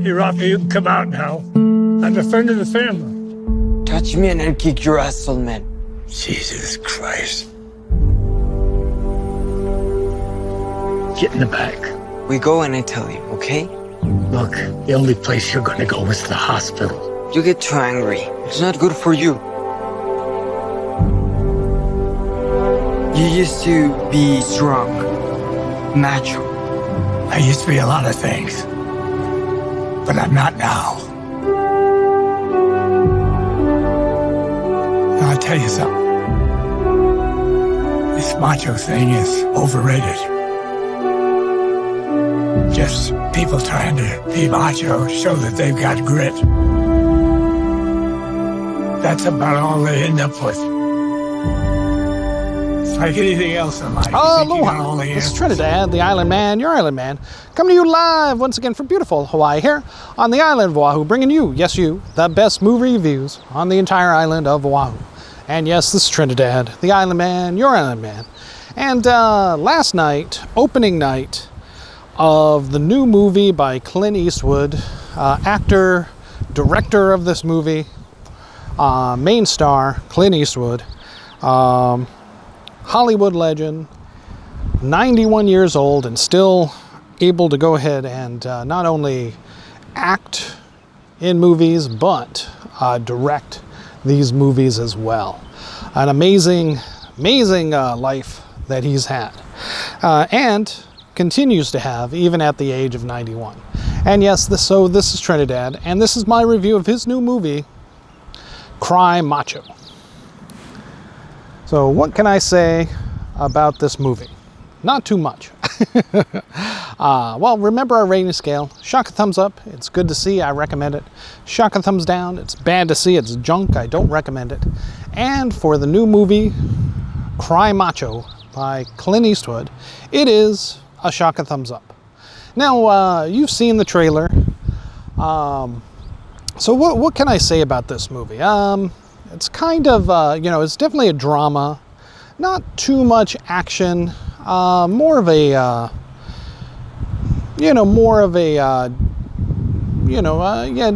Hey, Rafi, you can come out now. I'm a friend of the family. Touch me and I'll kick your ass, old man. Jesus Christ. Get in the back. We go and I tell you, okay? Look, the only place you're gonna go is the hospital. You get too angry. It's not good for you. You used to be strong, macho. I used to be a lot of things, but I'm not now. Now, I'll tell you something. This macho thing is overrated. Just people trying to be macho, show that they've got grit. That's about all they end up with. It's like anything else in life. Aloha, this is Trinidad, the Island Man, your Island Man, coming to you live once again from beautiful Hawaii here on the island of Oahu, bringing you, yes you, the best movie reviews on the entire island of Oahu. And yes, this is Trinidad, the Island Man, your Island Man. And last night, opening night of the new movie by Clint Eastwood, actor, director of this movie, main star, Clint Eastwood, Hollywood legend, 91 years old and still able to go ahead and not only act in movies, but direct these movies as well. An amazing, amazing life that he's had and continues to have even at the age of 91. And yes, this is Trinidad, and this is my review of his new movie, Cry Macho. So what can I say about this movie? Not too much. Well, remember our rating scale. Shock a thumbs up. It's good to see. I recommend it. Shock a thumbs down. It's bad to see. It's junk. I don't recommend it. And for the new movie, Cry Macho by Clint Eastwood, it is a shock a thumbs up. Now, you've seen the trailer. So what can I say about this movie? It's kind of, it's definitely a drama. Not too much action. More of a,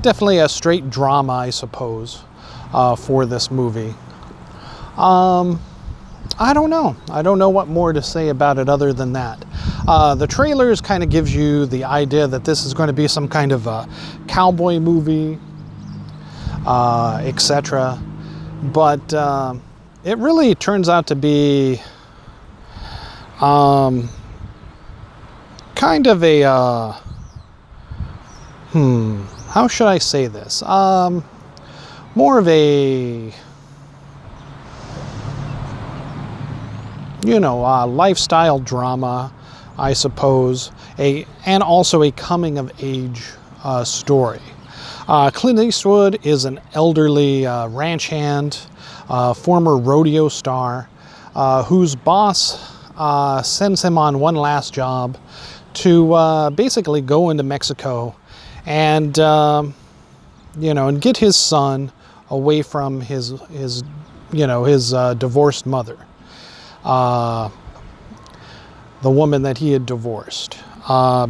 definitely a straight drama, I suppose, for this movie. I don't know. I don't know what more to say about it other than that. The trailers kind of gives you the idea that this is going to be some kind of a cowboy movie, etc. But it really turns out to be kind of a how should I say this? More of a lifestyle drama, I suppose, and also a coming of age story. Clint Eastwood is an elderly ranch hand, former rodeo star, whose boss sends him on one last job to basically go into Mexico and and get his son away from his divorced mother, the woman that he had divorced,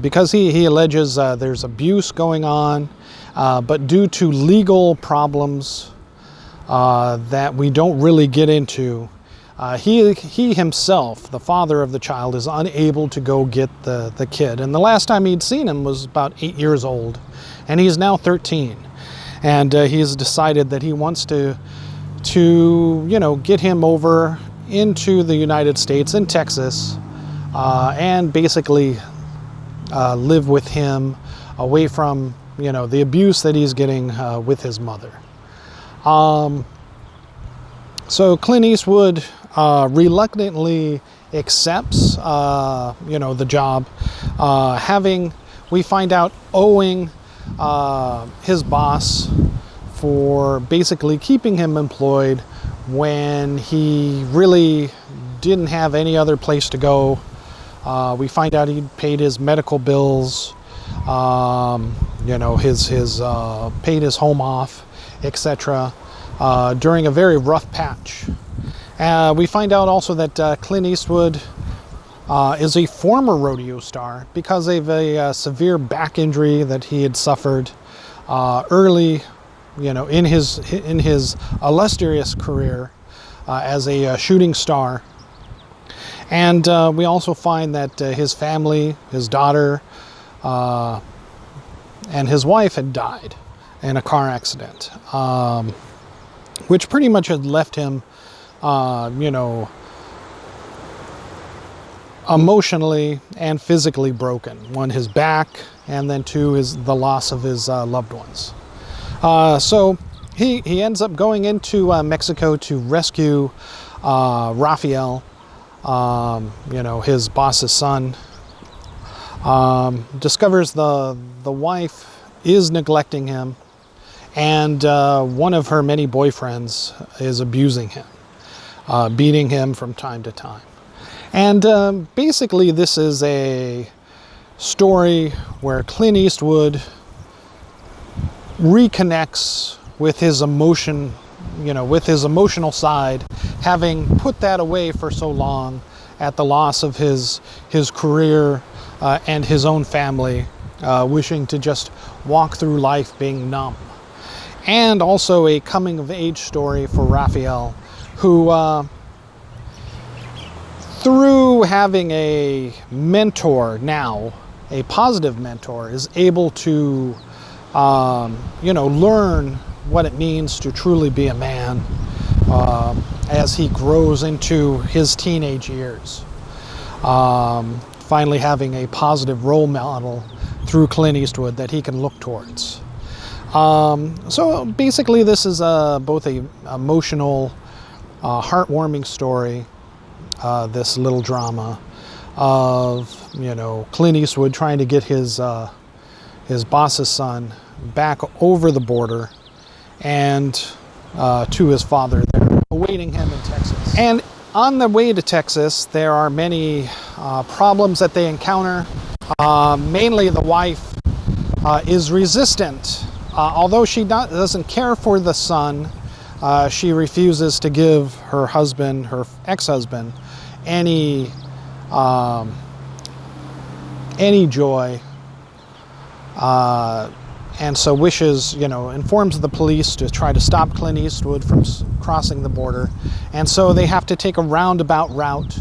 because he alleges there's abuse going on. But due to legal problems that we don't really get into, he himself, the father of the child, is unable to go get the kid. And the last time he'd seen him was about 8 years old, and he's now 13. And he's decided that he wants to get him over into the United States, in Texas, and basically live with him away from the abuse that he's getting with his mother. So Clint Eastwood reluctantly accepts, the job, we find out, owing his boss for basically keeping him employed when he really didn't have any other place to go. We find out he paid his medical bills, paid his home off, etc. During a very rough patch. We find out also that Clint Eastwood is a former rodeo star because of a severe back injury that he had suffered early, in his illustrious career as a shooting star. And we also find that his family, his daughter, and his wife had died in a car accident, which pretty much had left him, emotionally and physically broken. One, his back, and then two, the loss of his loved ones. So he ends up going into Mexico to rescue Rafael, his boss's son. Discovers the wife is neglecting him, and one of her many boyfriends is abusing him, beating him from time to time. And basically this is a story where Clint Eastwood reconnects with his emotion, with his emotional side, having put that away for so long at the loss of his career and his own family, wishing to just walk through life being numb. And also a coming of age story for Rafael, who through having a mentor now, a positive mentor, is able to learn what it means to truly be a man as he grows into his teenage years. Finally having a positive role model through Clint Eastwood that he can look towards. So basically this is both a emotional, heartwarming story, this little drama of Clint Eastwood trying to get his boss's son back over the border and to his father there, awaiting him in Texas. And on the way to Texas, there are many problems that they encounter. Mainly the wife is resistant. Although she doesn't care for the son, she refuses to give her husband, her ex-husband, any joy. And so wishes, informs the police to try to stop Clint Eastwood from crossing the border. And so they have to take a roundabout route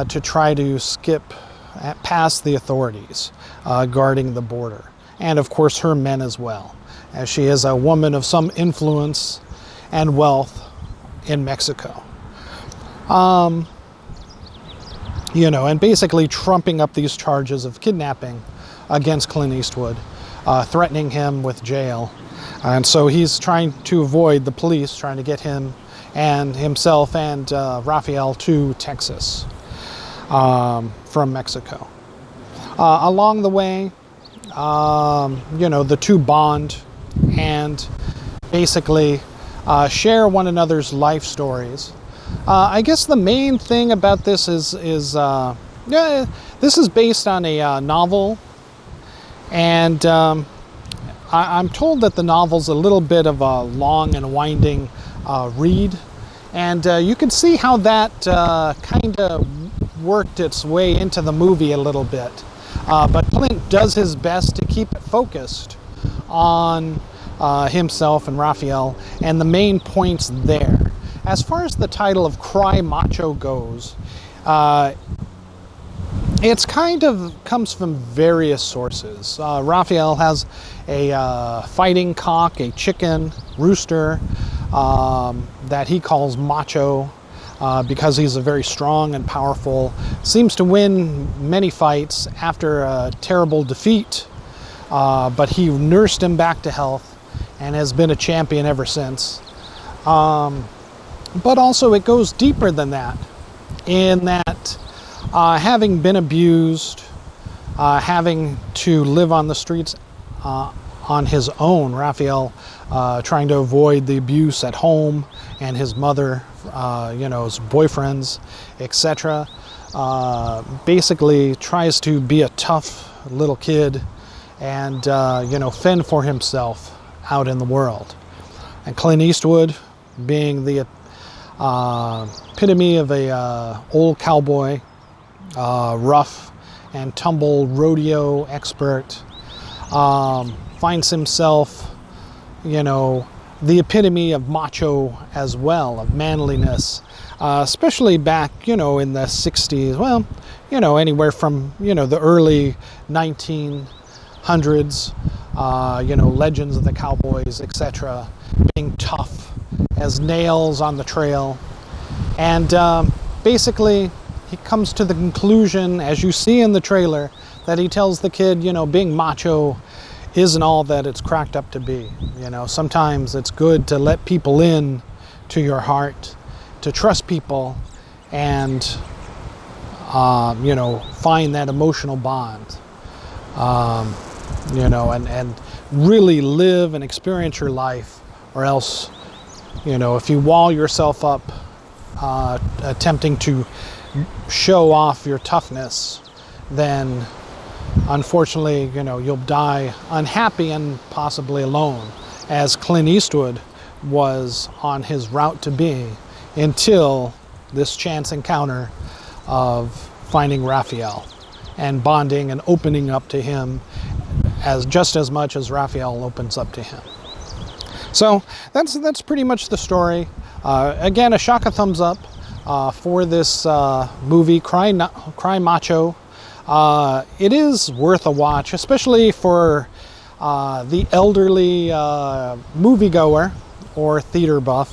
to try to skip past the authorities guarding the border. And of course her men as well, as she is a woman of some influence and wealth in Mexico. And basically trumping up these charges of kidnapping against Clint Eastwood, threatening him with jail. And so he's trying to avoid the police, trying to get himself and Rafael to Texas from Mexico. Along the way, the two bond and basically share one another's life stories. I guess the main thing about this is this is based on a novel, and I'm told that the novel's a little bit of a long and winding read, and you can see how that kind of worked its way into the movie a little bit. But Clint does his best to keep it focused on himself and Rafael and the main points there. As far as the title of Cry Macho goes, it's kind of comes from various sources. Rafael has a fighting cock, a chicken rooster that he calls Macho because he's a very strong and powerful, seems to win many fights after a terrible defeat, but he nursed him back to health and has been a champion ever since. But also it goes deeper than that, in that having been abused, having to live on the streets on his own, Rafael trying to avoid the abuse at home and his mother, his boyfriends, etc. Basically tries to be a tough little kid and, fend for himself out in the world. And Clint Eastwood, being the epitome of a old cowboy, rough and tumble rodeo expert, finds himself, the epitome of macho as well, of manliness, especially back, in the 60s, well, anywhere from, the early 1900s, legends of the cowboys, etc., being tough as nails on the trail. And basically, he comes to the conclusion, as you see in the trailer, that he tells the kid, being macho isn't all that it's cracked up to be. Sometimes it's good to let people in to your heart, to trust people, and find that emotional bond, and really live and experience your life, or else, if you wall yourself up attempting to show off your toughness, then unfortunately, you'll die unhappy and possibly alone, as Clint Eastwood was on his route to being, until this chance encounter of finding Raphael and bonding and opening up to him just as much as Raphael opens up to him. So that's pretty much the story. Again, a shaka thumbs up for this movie, Cry Macho. It is worth a watch, especially for the elderly moviegoer or theater buff.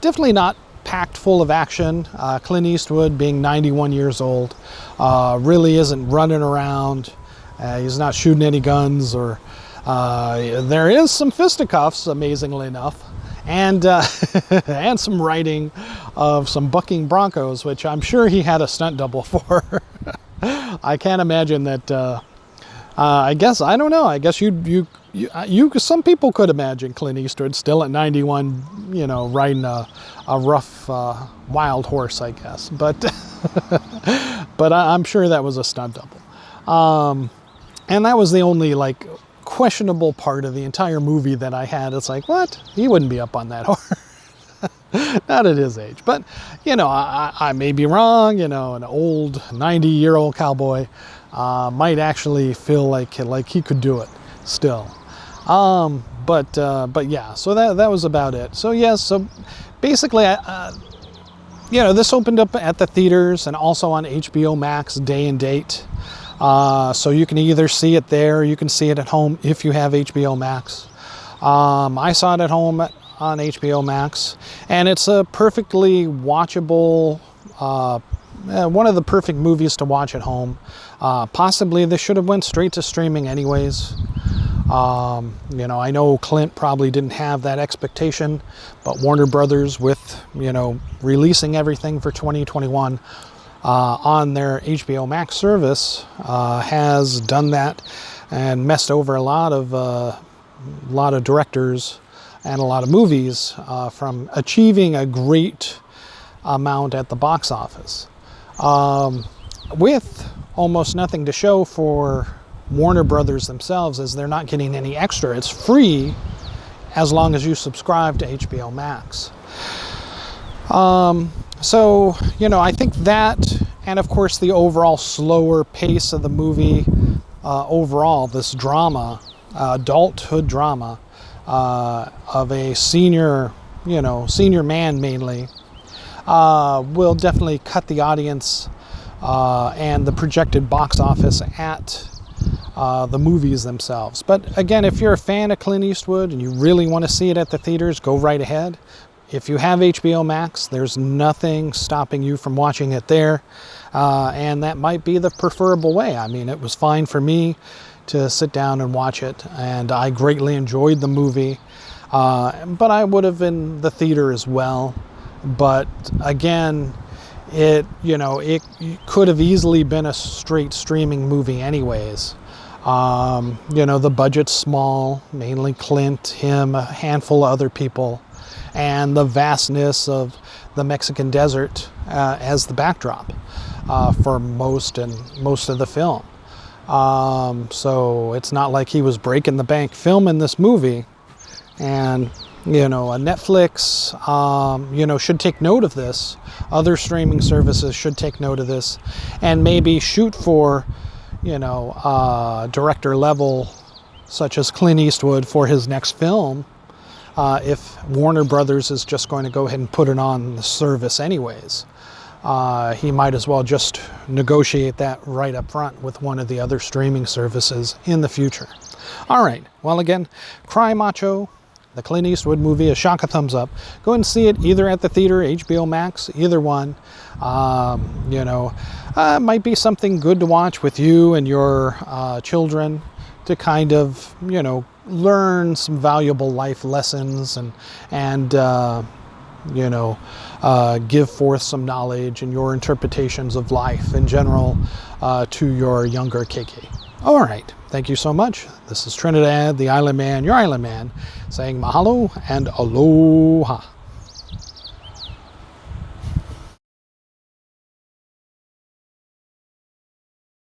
Definitely not packed full of action. Clint Eastwood, being 91 years old, really isn't running around. He's not shooting any guns, or there is some fisticuffs, amazingly enough, and and some riding of some bucking broncos, which I'm sure he had a stunt double for. I can't imagine that. I guess, I don't know. I guess you some people could imagine Clint Eastwood still at 91, riding a rough, wild horse, I guess. But but I'm sure that was a stunt double. And that was the only questionable part of the entire movie that I had. It's like, what? He wouldn't be up on that horse. Not at his age. But, I may be wrong. An old 90-year-old cowboy might actually feel like he could do it still. But yeah, so that was about it. So yeah, so basically, this opened up at the theaters and also on HBO Max day and date. So you can either see it there, or you can see it at home if you have HBO Max. I saw it at home on HBO Max, and it's a perfectly watchable, one of the perfect movies to watch at home. Possibly this should have went straight to streaming anyways. I know Clint probably didn't have that expectation, but Warner Brothers, with releasing everything for 2021 on their HBO Max service, has done that and messed over a lot of directors and a lot of movies from achieving a great amount at the box office. With almost nothing to show for Warner Brothers themselves, as they're not getting any extra. It's free as long as you subscribe to HBO Max. So, I think that, and of course the overall slower pace of the movie, overall, this drama, adulthood drama, of a senior man mainly, will definitely cut the audience and the projected box office at the movies themselves. But again, if you're a fan of Clint Eastwood and you really want to see it at the theaters, go right ahead. If you have HBO Max, there's nothing stopping you from watching it there, and that might be the preferable way. I mean, it was fine for me to sit down and watch it, and I greatly enjoyed the movie, but I would have in the theater as well. But again, it could have easily been a straight streaming movie anyways. The budget's small, mainly Clint, him, a handful of other people, and the vastness of the Mexican desert as the backdrop for most of the film. So it's not like he was breaking the bank filming this movie, and you know, Netflix, you know, should take note of this. Other streaming services should take note of this and maybe shoot for, you know, director level, such as Clint Eastwood for his next film. If Warner Brothers is just going to go ahead and put it on the service anyways, he might as well just negotiate that right up front with one of the other streaming services in the future. All right, well, again, Cry Macho, the Clint Eastwood movie, a shock a thumbs up. Go and see it either at the theater, HBO Max, either one. You know, might be something good to watch with you and your children to kind of, you know, learn some valuable life lessons and you know, give forth some knowledge and your interpretations of life in general to your younger KK. All right, thank you so much. This is Trinidad the Island Man, your Island Man, saying mahalo and aloha.